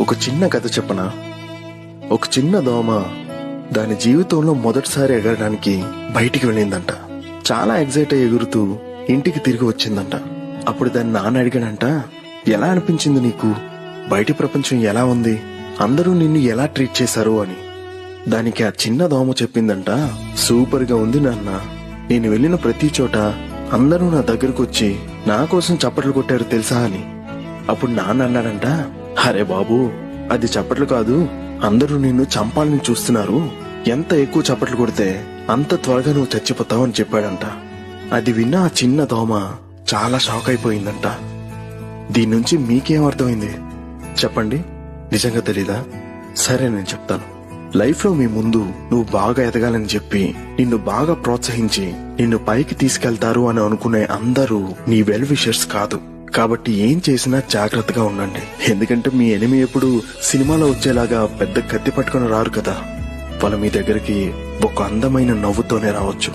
ఒక చిన్న కథ చెప్పనా? ఒక చిన్న దోమ దాని జీవితంలో మొదటిసారి ఎగరడానికి బయటికి వెళ్ళిందంట. చాలా ఎగ్జైట్ అయ్యి ఎగురుతూ ఇంటికి తిరిగి వచ్చిందంట. అప్పుడు దాని నాన్న అడిగాడంట, ఎలా అనిపించింది నీకు? బయటి ప్రపంచం ఎలా ఉంది? అందరూ నిన్ను ఎలా ట్రీట్ చేశారు అని. దానికి ఆ చిన్న దోమ చెప్పిందంట, సూపర్ గా ఉంది నాన్న. నేను వెళ్ళిన ప్రతి చోట అందరూ నా దగ్గరకు వచ్చి నా కోసం చప్పట్లు కొట్టారు తెలుసా అని. అప్పుడు నాన్న అన్నాడంట, అరే బాబు, అది చప్పట్లు కాదు, అందరూ నిన్ను చంపాలని చూస్తున్నారు. ఎంత ఎక్కువ చప్పట్లు కొడితే అంత త్వరగా నువ్వు చచ్చిపోతావు అని చెప్పాడంట. అది విన్న ఆ చిన్న దోమ చాలా షాక్ అయిపోయిందంట. దీని నుంచి మీకేం అర్థమైంది చెప్పండి? నిజంగా తెలీదా? సరే, నేను చెప్తాను. లైఫ్ లో మీ ముందు నువ్వు బాగా ఎదగాలని చెప్పి నిన్ను బాగా ప్రోత్సహించి నిన్ను పైకి తీసుకెళ్తారు అని అనుకునే అందరూ నీ వెల్ విషర్స్ కాదు. కాబట్టి ఏం చేసినా జాగ్రత్తగా ఉండండి. ఎందుకంటే మీ ఎనిమి ఎప్పుడు సినిమాలో వచ్చేలాగా పెద్ద కత్తి పట్టుకుని రారు కదా. వాళ్ళు మీ దగ్గరికి ఒక అందమైన నవ్వుతోనే రావచ్చు.